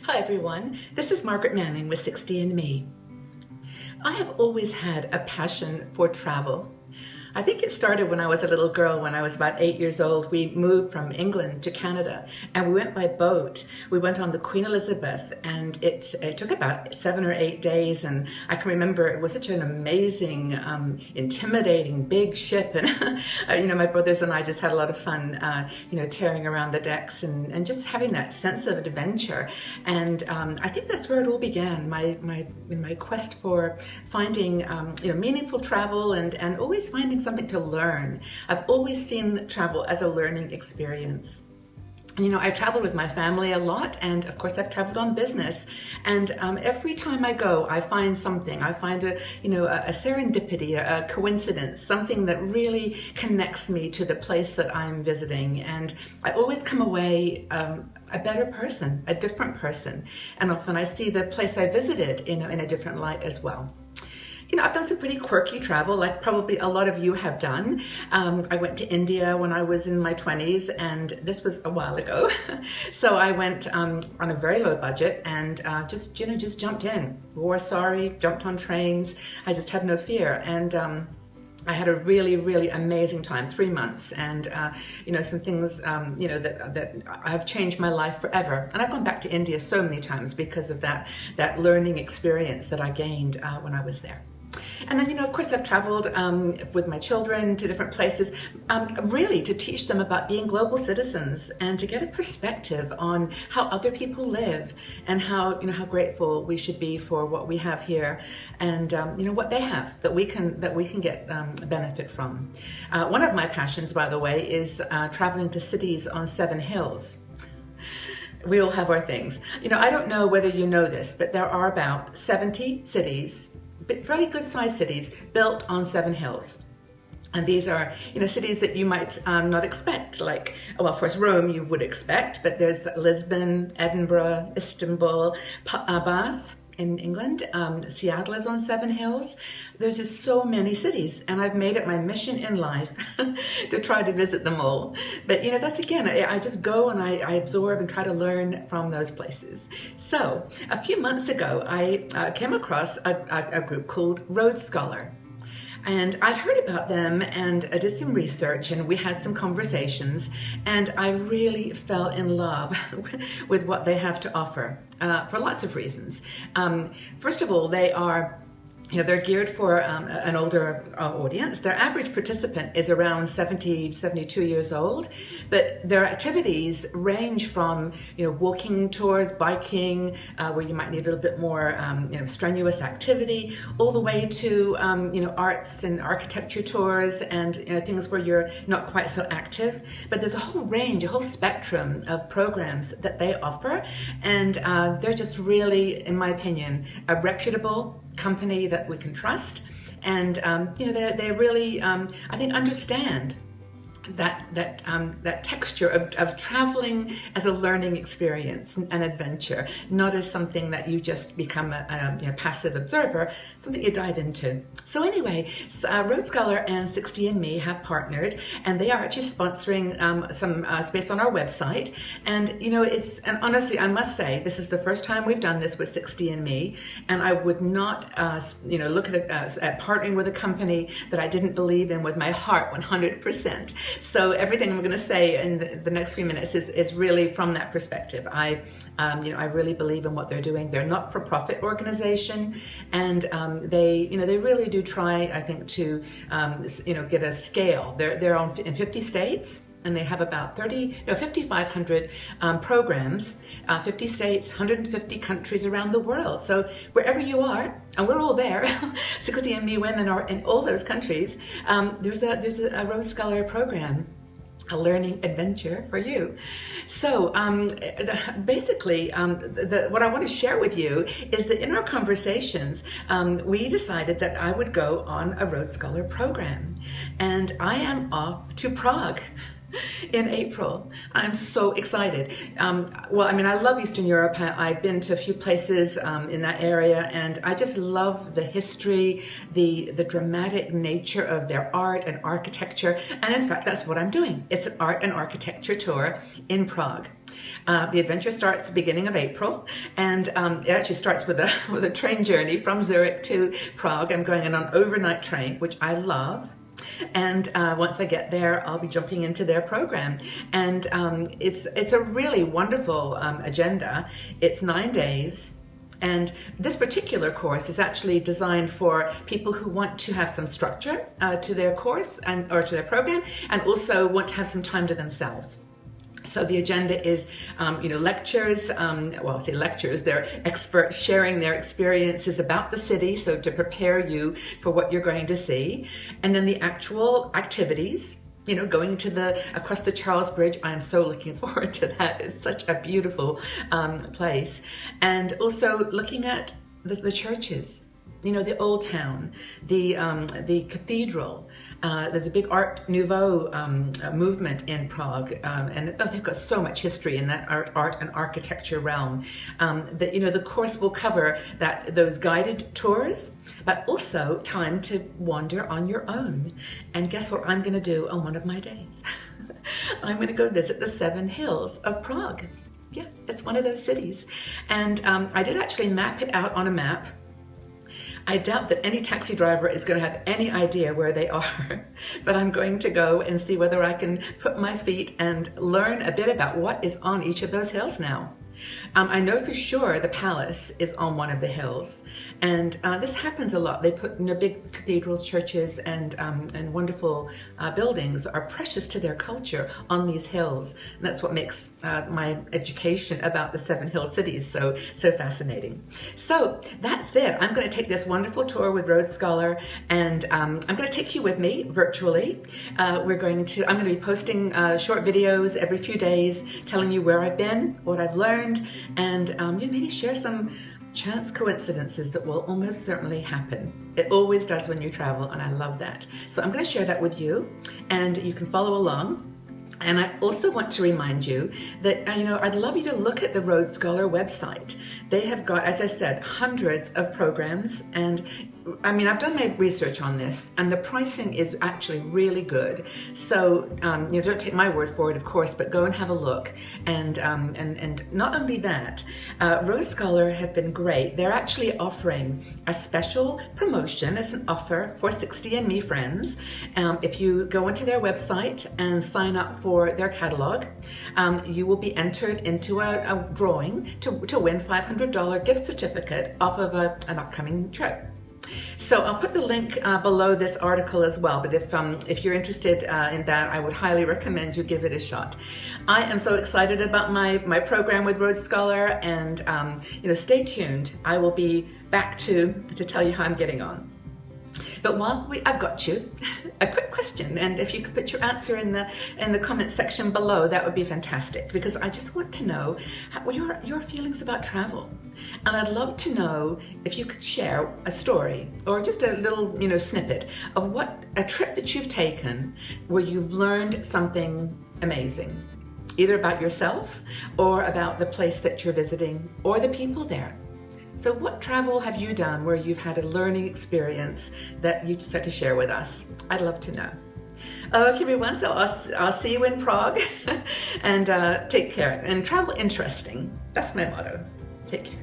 Hi everyone, this is Margaret Manning with 60andMe. I have always had a passion for travel. I think it started when I was a little girl. When I was about 8 years old, we moved from England to Canada and we went by boat. We went on the Queen Elizabeth and it took about 7 or 8 days, and I can remember it was such an amazing, intimidating, big ship, and my brothers and I just had a lot of fun, tearing around the decks and just having that sense of adventure. And I think that's where it all began, my quest for finding meaningful travel and always finding something to learn. I've always seen travel as a learning experience. I traveled with my family a lot, and of course I've traveled on business, and every time I go I find something. I find a serendipity, a coincidence, something that really connects me to the place that I'm visiting, and I always come away a better person, a different person, and often I see the place I visited in a different light as well. I've done some pretty quirky travel, like probably a lot of you have done. I went to India when I was in my 20s, and this was a while ago. So I went on a very low budget and just jumped in. Wore sari, jumped on trains. I just had no fear. And I had a really, really amazing time, 3 months, and some things that have changed my life forever. And I've gone back to India so many times because of that learning experience that I gained when I was there. And then, of course, I've traveled with my children to different places, really to teach them about being global citizens and to get a perspective on how other people live and how grateful we should be for what we have here, and what they have that we can get benefit from. One of my passions, by the way, is traveling to cities on 7 hills. We all have our things. I don't know whether you know this, but there are about 70 cities, very good sized cities, built on 7 hills. And these are, cities that you might not expect, like, well, of course, Rome you would expect, but there's Lisbon, Edinburgh, Istanbul, Bath in England, Seattle is on 7 hills. There's just so many cities, and I've made it my mission in life to try to visit them all. But that's, again, I just go and I absorb and try to learn from those places. So a few months ago, I came across a group called Road Scholar. And I'd heard about them, and I did some research, and we had some conversations, and I really fell in love with what they have to offer for lots of reasons. First of all, they're geared for an older audience. Their average participant is around 70, 72 years old, but their activities range from, walking tours, biking, where you might need a little bit more, strenuous activity, all the way to, arts and architecture tours and, things where you're not quite so active. But there's a whole range, a whole spectrum of programs that they offer, and they're just really, in my opinion, a reputable company that we can trust, and they really I think understand that texture of traveling as a learning experience, an adventure, not as something that you just become a passive observer, something you dive into. So anyway, Road Scholar and 60andMe have partnered, and they are actually sponsoring some space on our website. And and honestly, I must say, this is the first time we've done this with 60andMe, and I would not look at partnering with a company that I didn't believe in with my heart 100%. So everything I'm going to say in the next few minutes is really from that perspective. I really believe in what they're doing. They're not for profit organization, and they really do try, I think, to get a scale. They're in 50 states. And they have about 5,500 programs, 50 states, 150 countries around the world. So wherever you are, and we're all there, 60andMe women are in all those countries, there's a Road Scholar program, a learning adventure for you. So basically, what I want to share with you is that in our conversations, we decided that I would go on a Road Scholar program. And I am off to Prague in April. I'm so excited. I love Eastern Europe. I've been to a few places in that area, and I just love the history, the dramatic nature of their art and architecture. And in fact, that's what I'm doing. It's an art and architecture tour in Prague. The adventure starts at the beginning of April, and it actually starts with a train journey from Zurich to Prague. I'm going on an overnight train, which I love. And once I get there, I'll be jumping into their program. And it's a really wonderful agenda. It's 9 days. And this particular course is actually designed for people who want to have some structure to their course or to their program, and also want to have some time to themselves. So the agenda is, lectures, well, I say lectures, they're experts sharing their experiences about the city, so to prepare you for what you're going to see. And then the actual activities, going across the Charles Bridge. I am so looking forward to that. It's such a beautiful place. And also looking at the churches, the old town, the cathedral. There's a big Art Nouveau movement in Prague, and they've got so much history in that art and architecture realm. That the course will cover those guided tours, but also time to wander on your own. And guess what I'm going to do on one of my days? I'm going to go visit the 7 hills of Prague. Yeah, it's one of those cities, and I did actually map it out on a map. I doubt that any taxi driver is going to have any idea where they are, but I'm going to go and see whether I can put my feet and learn a bit about what is on each of those hills now. I know for sure the palace is on one of the hills, and this happens a lot. They put big cathedrals, churches, and wonderful buildings are precious to their culture on these hills, and that's what makes my education about the 7 hill cities so fascinating. So that's it. I'm going to take this wonderful tour with Rhodes Scholar, and I'm going to take you with me virtually. I'm going to be posting short videos every few days, telling you where I've been, what I've learned, and maybe share some chance coincidences that will almost certainly happen. It always does when you travel, and I love that. So I'm going to share that with you, and you can follow along. And I also want to remind you that, I'd love you to look at the Rhodes Scholar website. They have got, as I said, hundreds of programs, and I've done my research on this, and the pricing is actually really good. So, don't take my word for it, of course, but go and have a look. And not only that, Rhodes Scholar have been great. They're actually offering a special promotion as an offer for 60andMe friends. If you go onto their website and sign up for their catalog, you will be entered into a drawing to win $500 gift certificate off of an upcoming trip. So I'll put the link below this article as well, but if you're interested in that, I would highly recommend you give it a shot. I am so excited about my program with Rhodes Scholar, and stay tuned. I will be back to tell you how I'm getting on. But while I've got you, a quick question, and if you could put your answer in the comment section below, that would be fantastic, because I just want to know your feelings about travel. And I'd love to know if you could share a story or just a little snippet of a trip that you've taken where you've learned something amazing, either about yourself or about the place that you're visiting or the people there. So what travel have you done where you've had a learning experience that you just had to share with us? I'd love to know. Okay, everyone, so I'll see you in Prague, and take care. And travel interesting. That's my motto. Take care.